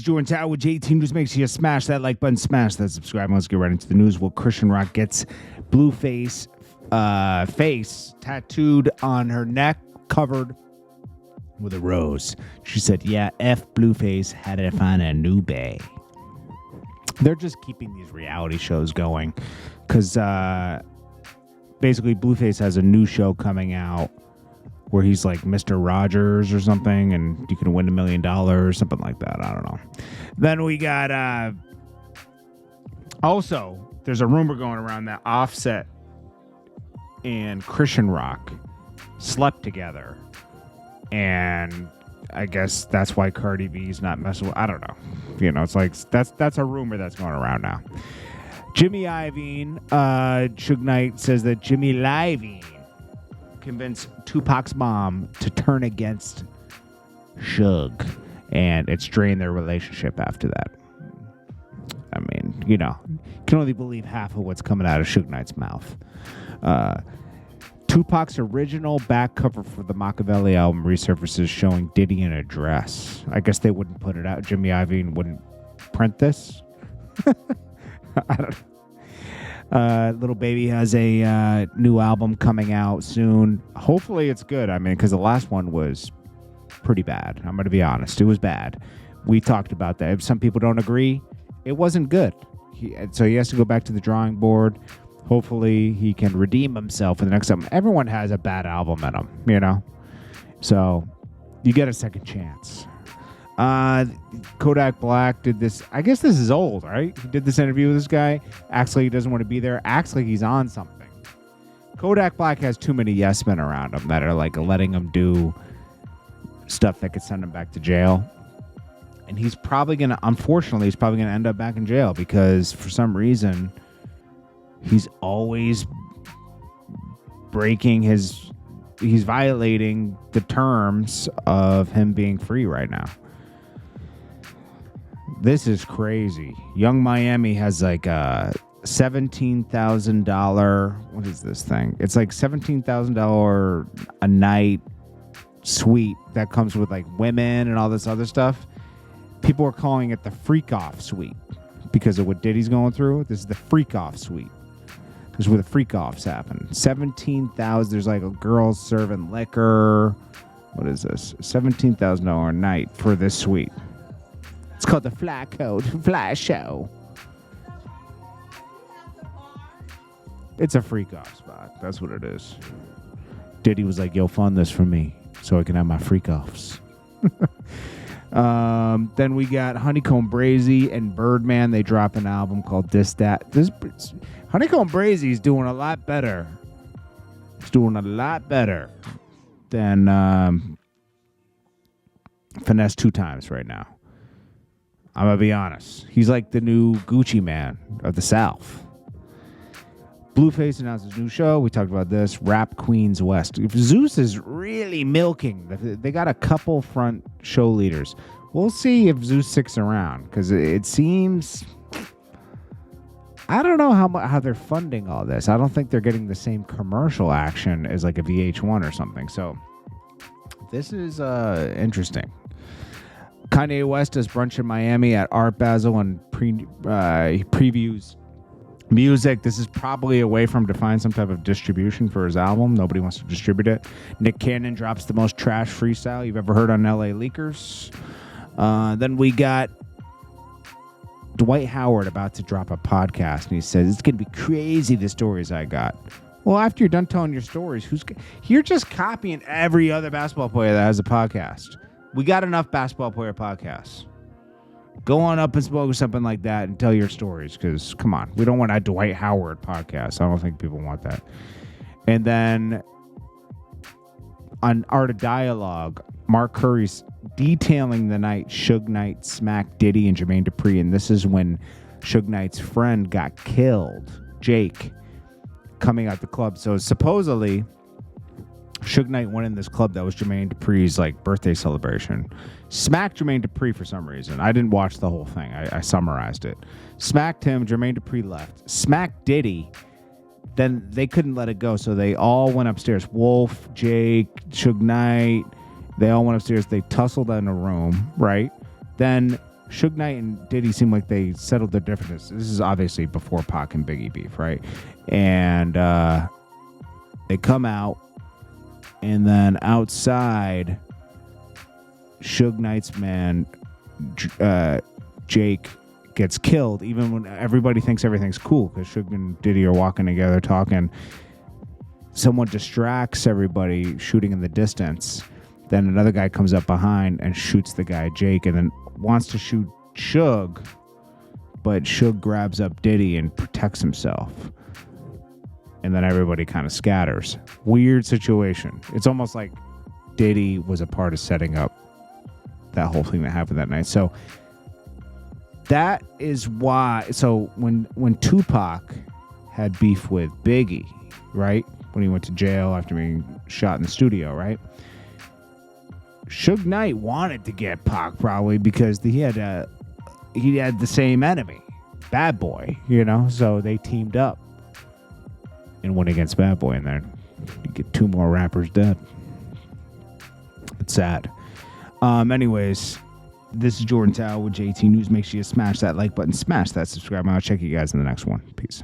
is JordanTower with JT News. Make sure you smash that like button, smash that subscribe button. Let's get right into the news. Well, Chrisean Rock gets Blueface face tattooed on her neck, covered with a rose. She said, yeah, F Blueface, had to find a new bae. They're just keeping these reality shows going because basically Blueface has a new show coming out where he's like Mr. Rogers or something, and you can win $1 million or something like that. I don't know. Then we got also, there's a rumor going around that Offset and Chrisean Rock slept together, and I guess that's why Cardi B's not messing with. I don't know. You know, it's like that's a rumor that's going around now. Jimmy Iovine, Suge Knight says that Jimmy Iovine convinced Tupac's mom to turn against Suge, and it strained their relationship after that. I mean, you know, you can only believe half of what's coming out of Suge Knight's mouth. Tupac's original back cover for the Machiavelli album resurfaces showing Diddy in a dress. I guess they wouldn't put it out. Jimmy Iovine wouldn't print this. I don't know. Little Baby has a new album coming out soon. Hopefully it's good. I mean, because the last one was pretty bad. I'm going to be honest. It was bad. We talked about that. If some people don't agree, it wasn't good. So he has to go back to the drawing board. Hopefully he can redeem himself in the next album. Everyone has a bad album in them, you know? So you get a second chance. Kodak Black did this. I guess this is old, right? He did this interview with this guy. Acts like he doesn't want to be there. Acts like he's on something. Kodak Black has too many yes men around him that are like letting him do stuff that could send him back to jail. And he's probably going to, unfortunately, he's probably going to end up back in jail because for some reason, he's always he's violating the terms of him being free right now. This is crazy. Young Miami has like a $17,000. What is this thing? It's like $17,000 a night suite that comes with like women and all this other stuff. People are calling it the freak off suite because of what Diddy's going through. This is the freak off suite. This is where the freak offs happen. $17,000. There's like a girl serving liquor. What is this? $17,000 a night for this suite. It's called the Fly Show. It's a freak off spot. That's what it is. Diddy was like, yo, fund this for me so I can have my freak offs. Then we got Honeycomb Brazy and Birdman. They drop an album called This Honeycomb Brazy's doing a lot better. He's doing a lot better than Finesse 2 Times right now. I'm going to be honest. He's like the new Gucci Man of the South. Blueface announced his new show. We talked about this. Rap Queens West. If Zeus is really milking, they got a couple front show leaders. We'll see if Zeus sticks around because it seems... I don't know how they're funding all this. I don't think they're getting the same commercial action as like a VH1 or something. So this is interesting. Kanye West does brunch in Miami at Art Basel and he previews music. This is probably a way for him to find some type of distribution for his album. Nobody wants to distribute it. Nick Cannon drops the most trash freestyle you've ever heard on LA Leakers. Then we got Dwight Howard about to drop a podcast, and he says, it's going to be crazy, the stories I got. Well, after you're done telling your stories, you're just copying every other basketball player that has a podcast. We got enough basketball player podcasts. Go on up and smoke something like that and tell your stories, because, come on, we don't want a Dwight Howard podcast. I don't think people want that. And then on Art of Dialogue, Mark Curry's detailing the night Suge Knight smacked Diddy and Jermaine Dupri, and this is when Suge Knight's friend got killed, Jake, coming out the club. So supposedly Suge Knight went in this club that was Jermaine Dupri's like birthday celebration, smacked Jermaine Dupri for some reason. I didn't watch the whole thing. I summarized it. Smacked him. Jermaine Dupri left. Smacked Diddy. Then they couldn't let it go, so they all went upstairs. Wolf, Jake, Suge Knight, they all went upstairs. They tussled in a room, right? Then Suge Knight and Diddy seem like they settled their differences. This is obviously before Pac and Biggie beef, right? And they come out, and then outside, Suge Knight's man, Jake, gets killed, even when everybody thinks everything's cool, because Suge and Diddy are walking together talking. Someone distracts everybody, shooting in the distance. Then another guy comes up behind and shoots the guy, Jake, and then wants to shoot Suge, but Suge grabs up Diddy and protects himself. And then everybody kind of scatters. Weird situation. It's almost like Diddy was a part of setting up that whole thing that happened that night. So that is why. So when Tupac had beef with Biggie, right? When he went to jail after being shot in the studio, right? Suge Knight wanted to get Pac probably because he had the same enemy, Bad Boy, so they teamed up and went against Bad Boy, and then you get 2 more rappers dead. It's sad. Anyways, this is Jordan Tower with JT News. Make sure you smash that like button, smash that subscribe button. I'll check you guys in the next one. Peace.